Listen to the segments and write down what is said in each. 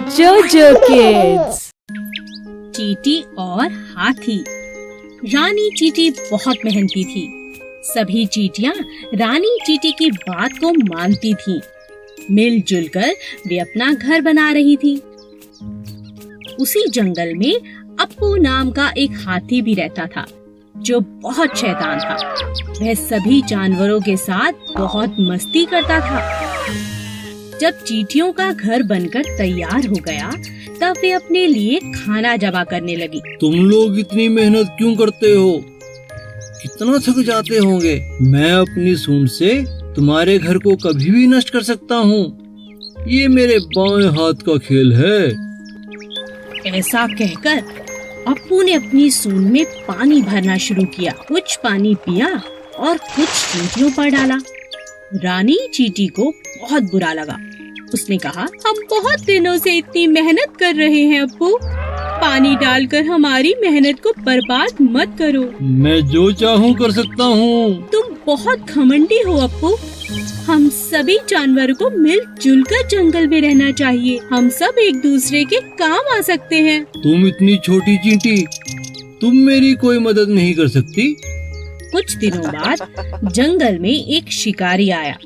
जोजो किड्स। चींटी और हाथी। रानी चींटी बहुत मेहनती थी। सभी चींटियां रानी चींटी की बात को मानती थीं। मिलजुल कर वे अपना घर बना रही थी। उसी जंगल में अप्पू नाम का एक हाथी भी रहता था, जो बहुत शैतान था। वह सभी जानवरों के साथ बहुत मस्ती करता था। जब चींटियों का घर बनकर तैयार हो गया, तब वे अपने लिए खाना जमा करने लगी। तुम लोग इतनी मेहनत क्यों करते हो? कितना थक जाते होंगे। मैं अपनी सूंड से तुम्हारे घर को कभी भी नष्ट कर सकता हूँ। ये मेरे बाएं हाथ का खेल है। ऐसा कहकर अप्पू ने अपनी सूंड में पानी भरना शुरू किया। कुछ पानी पिया और कुछ चींटियों पर डाला। रानी चींटी को बहुत बुरा लगा। उसने कहा, हम बहुत दिनों से इतनी मेहनत कर रहे हैं अप्पू, पानी डालकर हमारी मेहनत को बर्बाद मत करो। मैं जो चाहूँ कर सकता हूँ। तुम बहुत घमंडी हो अप्पू। हम सभी जानवरों को मिलजुल कर जंगल में रहना चाहिए। हम सब एक दूसरे के काम आ सकते हैं। तुम इतनी छोटी चींटी, तुम मेरी कोई मदद नहीं कर सकती। कुछ दिनों बाद जंगल में एक शिकारी आया।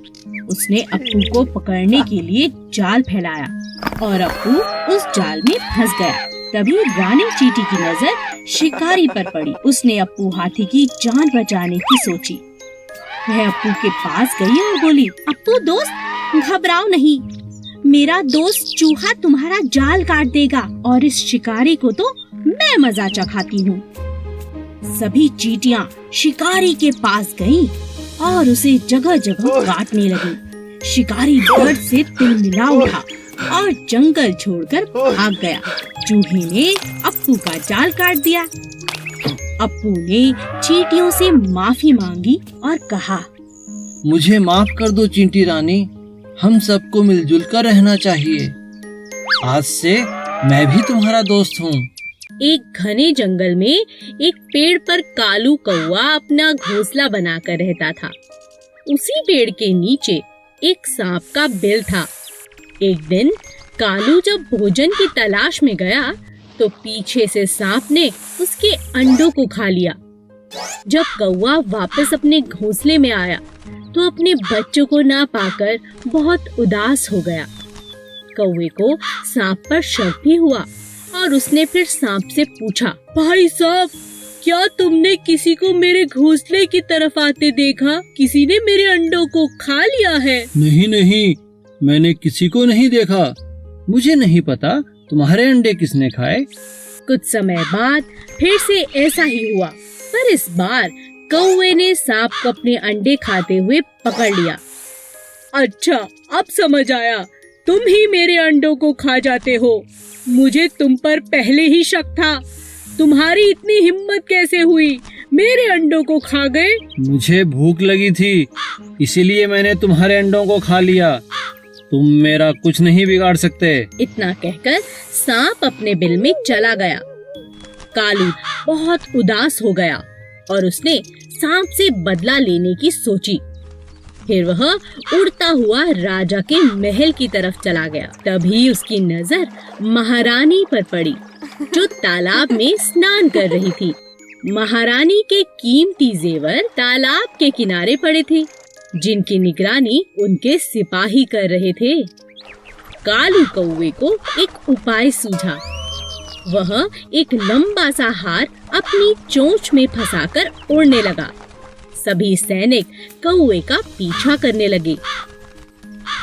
उसने अप्पू को पकड़ने के लिए जाल फैलाया और अप्पू उस जाल में फंस गया। तभी रानी चींटी की नजर शिकारी पर पड़ी। उसने अप्पू हाथी की जान बचाने की सोची। वह अप्पू के पास गई और बोली, अप्पू दोस्त, घबराओ नहीं। मेरा दोस्त चूहा तुम्हारा जाल काट देगा और इस शिकारी को तो मैं मजा चखाती हूँ। सभी चींटियां शिकारी के पास गईं और उसे जगह जगह काटने लगी। शिकारी डर से तिलमिला उठा और जंगल छोड़कर भाग गया। चूहे ने अप्पू का जाल काट दिया। अप्पू ने चींटियों से माफी मांगी और कहा, मुझे माफ कर दो चींटी रानी, हम सबको मिलजुल कर रहना चाहिए। आज से मैं भी तुम्हारा दोस्त हूँ। एक घने जंगल में एक पेड़ पर कालू कौवा अपना घोंसला बनाकर रहता था। उसी पेड़ के नीचे एक सांप का बिल था। एक दिन कालू जब भोजन की तलाश में गया, तो पीछे से सांप ने उसके अंडों को खा लिया। जब कौवा वापस अपने घोंसले में आया, तो अपने बच्चों को ना पाकर बहुत उदास हो गया। कौवे को सांप पर शक भी हुआ और उसने फिर सांप से पूछा, भाई सांप, क्या तुमने किसी को मेरे घोंसले की तरफ आते देखा? किसी ने मेरे अंडों को खा लिया है? नहीं नहीं, मैंने किसी को नहीं देखा। मुझे नहीं पता तुम्हारे अंडे किसने खाए। कुछ समय बाद फिर से ऐसा ही हुआ, पर इस बार कौवे ने सांप को अपने अंडे खाते हुए पकड़ लिया। अच्छा, अब समझ आया, तुम ही मेरे अंडों को खा जाते हो। मुझे तुम पर पहले ही शक था। तुम्हारी इतनी हिम्मत कैसे हुई? मेरे अंडों को खा गए। मुझे भूख लगी थी, इसीलिए मैंने तुम्हारे अंडों को खा लिया। तुम मेरा कुछ नहीं बिगाड़ सकते। इतना कहकर सांप अपने बिल में चला गया। कालू बहुत उदास हो गया और उसने सांप से बदला लेने की सोची। फिर वह उड़ता हुआ राजा के महल की तरफ चला गया। तभी उसकी नजर महारानी पर पड़ी, जो तालाब में स्नान कर रही थी। महारानी के कीमती जेवर तालाब के किनारे पड़े थे, जिनकी निगरानी उनके सिपाही कर रहे थे। कालू कौवे को एक उपाय सूझा। वह एक लंबा सा हार अपनी चोंच में फंसाकर उड़ने लगा। सभी सैनिक कौवे का पीछा करने लगे।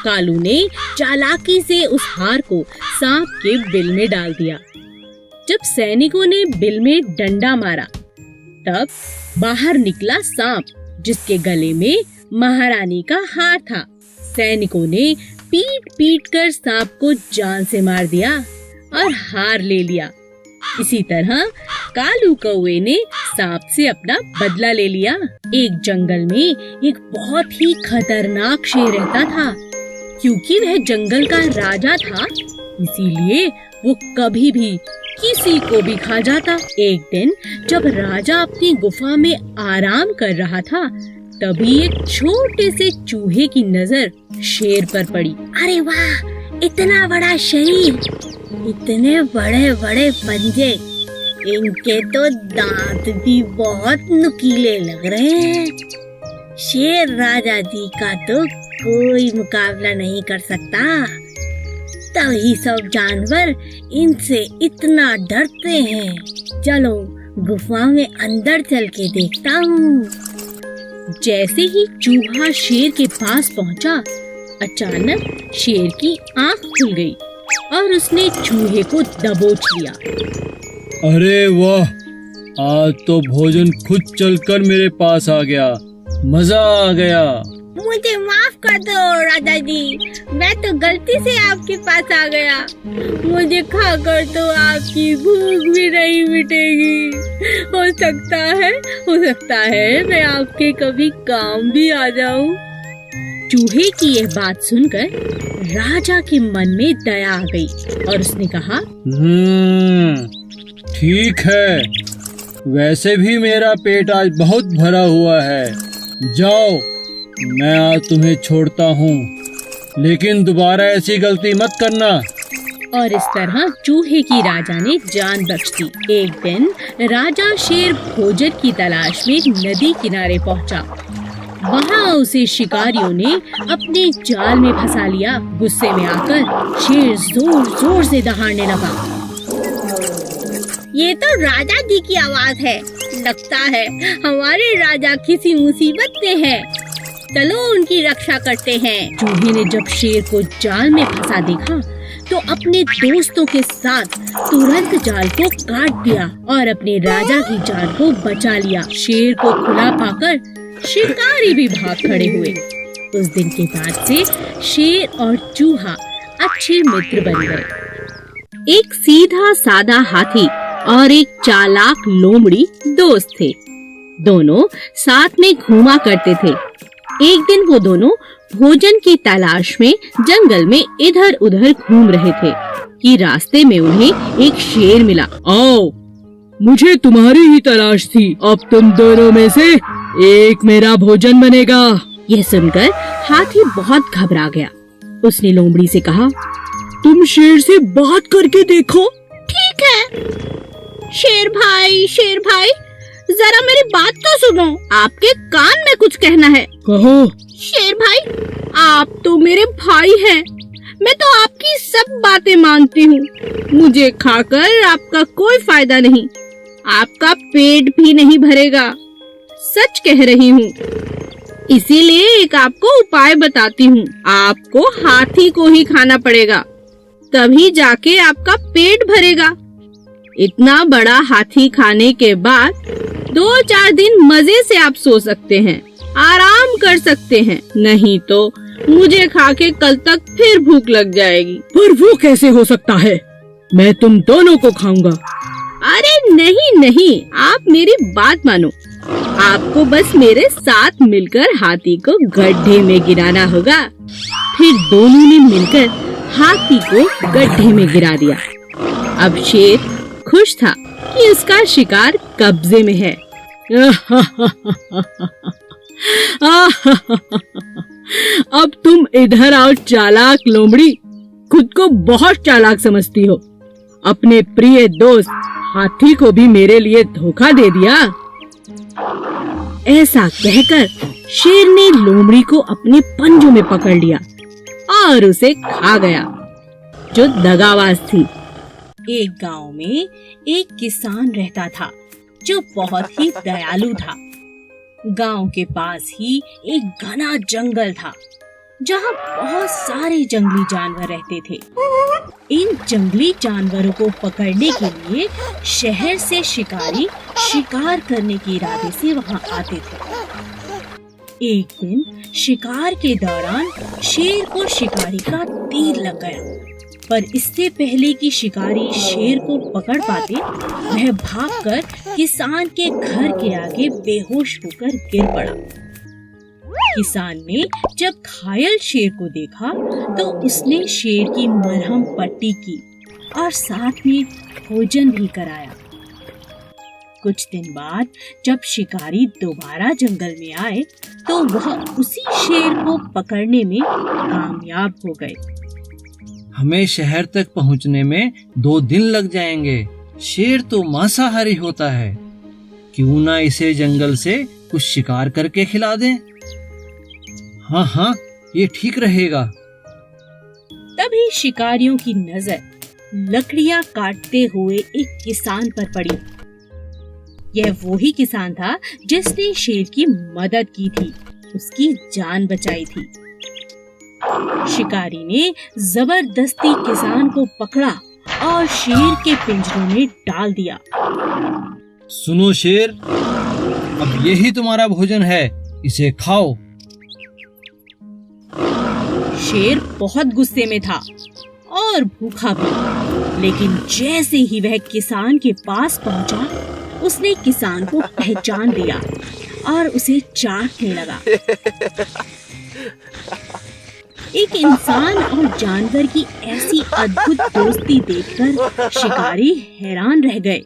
कालू ने चालाकी से उस हार को सांप के बिल में डाल दिया। जब सैनिकों ने बिल में डंडा मारा, तब बाहर निकला सांप, जिसके गले में महारानी का हार था। सैनिकों ने पीट पीट कर सांप को जान से मार दिया और हार ले लिया। इसी तरह कालू कौवे ने सांप से अपना बदला ले लिया। एक जंगल में एक बहुत ही खतरनाक शेर रहता था। क्योंकि वह जंगल का राजा था, इसीलिए वो कभी भी किसी को भी खा जाता। एक दिन जब राजा अपनी गुफा में आराम कर रहा था, तभी एक छोटे से चूहे की नजर शेर पर पड़ी। अरे वाह, इतना बड़ा शरीर, इतने बड़े बड़े पंजे, इनके तो दांत भी बहुत नुकीले लग रहे हैं। शेर राजा जी का तो कोई मुकाबला नहीं कर सकता। तभी सब जानवर इनसे इतना डरते हैं। चलो गुफा में अंदर चल के देखता हूँ। जैसे ही चूहा शेर के पास पहुँचा, अचानक शेर की आंख खुल गई और उसने चूहे को दबोच लिया। अरे वाह, आज तो भोजन खुद चलकर मेरे पास आ गया, मजा आ गया। मुझे माफ कर दो राजा जी, मैं तो गलती से आपके पास आ गया। मुझे खाकर तो आपकी भूख भी नहीं मिटेगी। हो सकता है मैं आपके कभी काम भी आ जाऊं। चूहे की यह बात सुनकर राजा के मन में दया आ गई और उसने कहा, ठीक है, वैसे भी मेरा पेट आज बहुत भरा हुआ है। जाओ, मैं आज तुम्हें छोड़ता हूँ, लेकिन दोबारा ऐसी गलती मत करना। और इस तरह चूहे की राजा ने जान बख्श दी। एक दिन राजा शेर भोजन की तलाश में नदी किनारे पहुँचा। वहाँ उसे शिकारियों ने अपने जाल में फंसा लिया। गुस्से में आकर शेर जोर जोर से दहाड़ने लगा। ये तो राजा जी की आवाज है। लगता है हमारे राजा किसी मुसीबत में है। चलो उनकी रक्षा करते हैं। चूहे ने जब शेर को जाल में फंसा देखा तो अपने दोस्तों के साथ तुरंत जाल को काट दिया और अपने राजा की जान को बचा लिया। शेर को खुला पाकर शिकारी भी भाग खड़े हुए। उस दिन के बाद से शेर और चूहा अच्छे मित्र बन गए। एक सीधा सादा हाथी और एक चालाक लोमड़ी दोस्त थे। दोनों साथ में घूमा करते थे। एक दिन वो दोनों भोजन की तलाश में जंगल में इधर उधर घूम रहे थे कि रास्ते में उन्हें एक शेर मिला। आओ, मुझे तुम्हारी ही तलाश थी। अब तुम दोनों में से एक मेरा भोजन बनेगा। यह सुनकर हाथी बहुत घबरा गया। उसने लोमड़ी से कहा, तुम शेर से बात करके देखो। ठीक है। शेर भाई, जरा मेरी बात तो सुनो। आपके कान में कुछ कहना है। कहो। शेर भाई, आप तो मेरे भाई हैं। मैं तो आपकी सब बातें मानती हूँ। मुझे खाकर आपका कोई फायदा नहीं। आपका पेट भी नहीं भरेगा। सच कह रही हूँ। इसीलिए एक आपको उपाय बताती हूँ। आपको हाथी को ही खाना पड़ेगा, तभी जाके आपका पेट भरेगा। इतना बड़ा हाथी खाने के बाद 2-4 दिन मजे से आप सो सकते हैं, आराम कर सकते हैं। नहीं तो मुझे खा के कल तक फिर भूख लग जाएगी। पर वो कैसे हो सकता है? मैं तुम दोनों को खाऊंगा। अरे नहीं, आप मेरी बात मानो। आपको बस मेरे साथ मिलकर हाथी को गड्ढे में गिराना होगा। फिर दोनों ने मिलकर हाथी को गड्ढे में गिरा दिया। अब शेर खुश था कि उसका शिकार कब्जे में है। अब तुम इधर आओ चालाक लोमड़ी। खुद को बहुत चालाक समझती हो। अपने प्रिय दोस्त हाथी को भी मेरे लिए धोखा दे दिया। ऐसा कहकर शेर ने लोमड़ी को अपने पंजों में पकड़ लिया और उसे खा गया, जो दगाबाज थी। एक गांव में एक किसान रहता था जो बहुत ही दयालु था। गांव के पास ही एक घना जंगल था जहां बहुत सारे जंगली जानवर रहते थे। इन जंगली जानवरों को पकड़ने के लिए शहर से शिकारी शिकार करने के इरादे से वहां आते थे। एक दिन शिकार के दौरान शेर को शिकारी का तीर लग गया, पर इससे पहले कि शिकारी शेर को पकड़ पाते, वह भागकर किसान के घर के आगे बेहोश होकर गिर पड़ा। किसान ने जब घायल शेर को देखा तो उसने शेर की मरहम पट्टी की और साथ में भोजन भी कराया। कुछ दिन बाद जब शिकारी दोबारा जंगल में आए तो वह उसी शेर को पकड़ने में कामयाब हो गए। हमें शहर तक पहुंचने में 2 दिन लग जाएंगे। शेर तो मांसाहारी होता है, क्यों ना इसे जंगल से कुछ शिकार करके खिला दें। हाँ हाँ, ये ठीक रहेगा। तभी शिकारियों की नजर लकड़ियां काटते हुए एक किसान पर पड़ी। यह वही किसान था जिसने शेर की मदद की थी, उसकी जान बचाई थी। शिकारी ने जबरदस्ती किसान को पकड़ा और शेर के पिंजरे में डाल दिया। सुनो शेर, अब यही तुम्हारा भोजन है, इसे खाओ। शेर बहुत गुस्से में था और भूखा भी, लेकिन जैसे ही वह किसान के पास पहुंचा, उसने किसान को पहचान लिया और उसे चाटने लगा। एक इंसान और जानवर की ऐसी अद्भुत दोस्ती देखकर शिकारी हैरान रह गए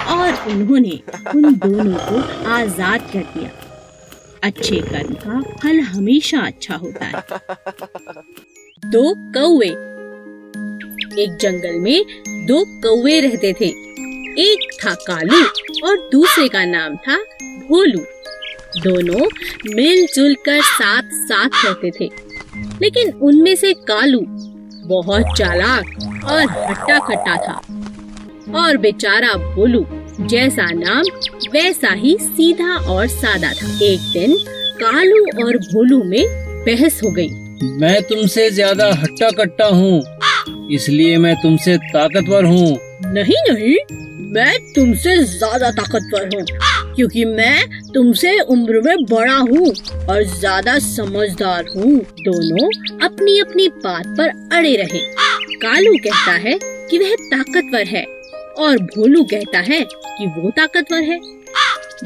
और उन्होंने उन दोनों को आजाद कर दिया। अच्छे कर्म का फल हमेशा अच्छा होता है। 2 कौवे। एक जंगल में 2 कौवे रहते थे। एक था कालू और दूसरे का नाम था भोलू। दोनों मिलजुल कर साथ साथ रहते थे, लेकिन उनमें से कालू बहुत चालाक और हट्टा कट्टा था और बेचारा भोलू जैसा नाम वैसा ही सीधा और सादा था। एक दिन कालू और भोलू में बहस हो गई। मैं तुमसे ज्यादा हट्टा कट्टा हूँ, इसलिए मैं तुमसे ताकतवर हूँ। नहीं नहीं, मैं तुमसे ज्यादा ताकतवर हूँ, क्योंकि मैं तुमसे उम्र में बड़ा हूँ और ज्यादा समझदार हूँ। दोनों अपनी अपनी बात पर अड़े रहे। कालू कहता है कि वह ताकतवर है और भोलू कहता है कि वो ताकतवर है।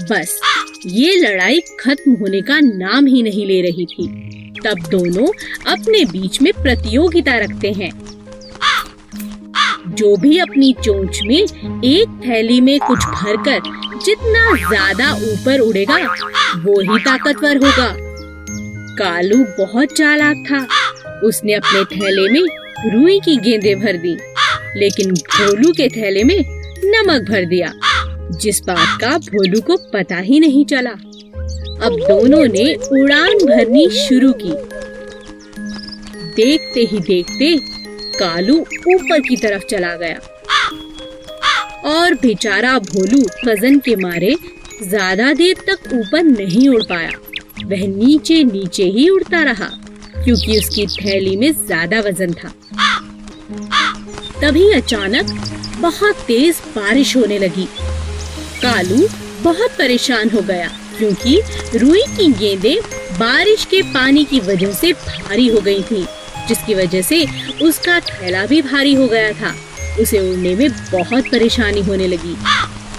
बस ये लड़ाई खत्म होने का नाम ही नहीं ले रही थी। तब दोनों अपने बीच में प्रतियोगिता रखते हैं। जो भी अपनी चोंच में एक थैली में कुछ भरकर जितना ज्यादा ऊपर उड़ेगा, वो ही ताकतवर होगा। कालू बहुत चालाक था। उसने अपने थैले में रुई की गेंदें भर दी, लेकिन भोलू के थैले में नमक भर दिया, जिस बात का भोलू को पता ही नहीं चला। अब दोनों ने उड़ान भरनी शुरू की। देखते ही देखते कालू ऊपर की तरफ चला गया और बेचारा भोलू वजन के मारे ज्यादा देर तक ऊपर नहीं उड़ पाया। वह नीचे नीचे ही उड़ता रहा, क्योंकि उसकी थैली में ज्यादा वजन था। तभी अचानक बहुत तेज बारिश होने लगी। कालू बहुत परेशान हो गया, क्योंकि रुई की गेंदें बारिश के पानी की वजह से भारी हो गई थी, जिसकी वजह से उसका थैला भी भारी हो गया था। उसे उड़ने में बहुत परेशानी होने लगी।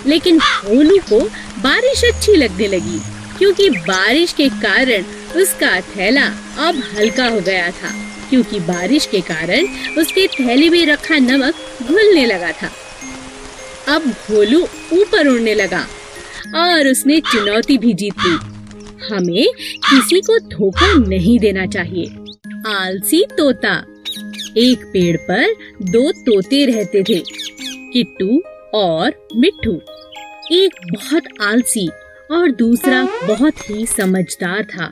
लेकिन भोलू को बारिश अच्छी लगने लगी, क्योंकि बारिश के कारण उसका थैला अब हल्का हो गया था, क्योंकि बारिश के कारण उसके थैले में रखा नमक घुलने लगा था। अब भोलू ऊपर उड़ने लगा और उसने चुनौती भी जीत ली। हमें किसी को धोखा नहीं देना चाहिए। आलसी तोता। एक पेड़ पर 2 तोते रहते थे, किट्टू और मिट्ठू। एक बहुत आलसी और दूसरा बहुत ही समझदार था।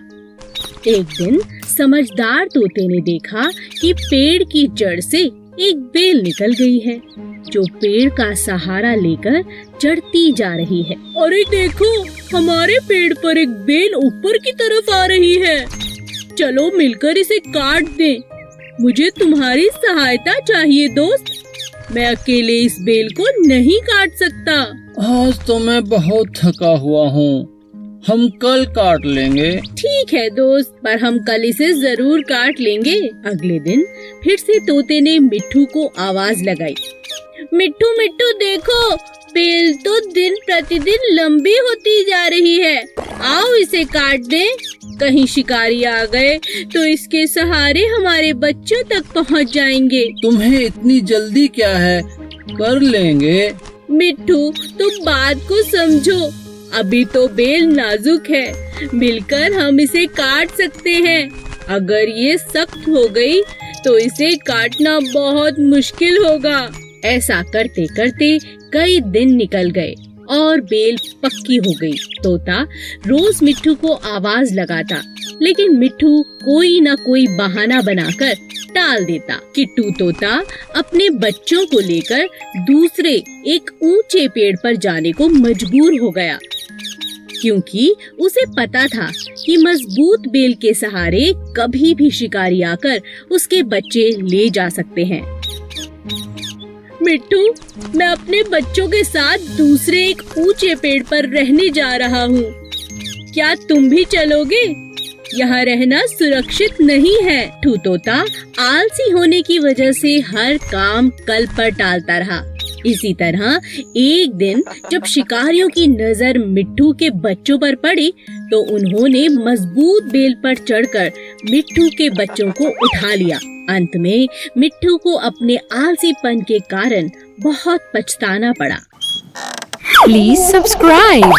एक दिन समझदार तोते ने देखा कि पेड़ की जड़ से एक बेल निकल गई है, जो पेड़ का सहारा लेकर चढ़ती जा रही है। अरे देखो, हमारे पेड़ पर एक बेल ऊपर की तरफ आ रही है। चलो मिलकर इसे काट दें। मुझे तुम्हारी सहायता चाहिए दोस्त। मैं अकेले इस बेल को नहीं काट सकता। आज तो मैं बहुत थका हुआ हूँ, हम कल काट लेंगे। ठीक है दोस्त, पर हम कल इसे जरूर काट लेंगे। अगले दिन फिर से तोते ने मिट्ठू को आवाज लगाई। मिट्ठू मिट्ठू देखो, बेल तो दिन प्रतिदिन लंबी होती जा रही है। आओ इसे काट दें। कहीं शिकारी आ गए तो इसके सहारे हमारे बच्चों तक पहुंच जाएंगे। तुम्हें इतनी जल्दी क्या है, कर लेंगे। मिट्ठू तुम बात को समझो, अभी तो बेल नाजुक है, मिलकर हम इसे काट सकते हैं। अगर ये सख्त हो गई तो इसे काटना बहुत मुश्किल होगा। ऐसा करते करते कई दिन निकल गए और बेल पक्की हो गई। तोता रोज मिट्ठू को आवाज लगाता, लेकिन मिट्ठू कोई न कोई बहाना बनाकर टाल देता। किट्टू तोता अपने बच्चों को लेकर दूसरे एक ऊंचे पेड़ पर जाने को मजबूर हो गया, क्योंकि उसे पता था कि मजबूत बेल के सहारे कभी भी शिकारी आकर उसके बच्चे ले जा सकते हैं। मिट्टू, मैं अपने बच्चों के साथ दूसरे एक ऊंचे पेड़ पर रहने जा रहा हूँ। क्या तुम भी चलोगे? यहाँ रहना सुरक्षित नहीं है। मिट्ठू तोता आलसी होने की वजह से हर काम कल पर टालता रहा। इसी तरह एक दिन जब शिकारियों की नजर मिट्ठू के बच्चों पर पड़ी, तो उन्होंने मजबूत बेल पर चढ़कर मिट्ठू के बच्चों को उठा लिया। अंत में मिट्ठू को अपने आलसीपन के कारण बहुत पछताना पड़ा। Please subscribe.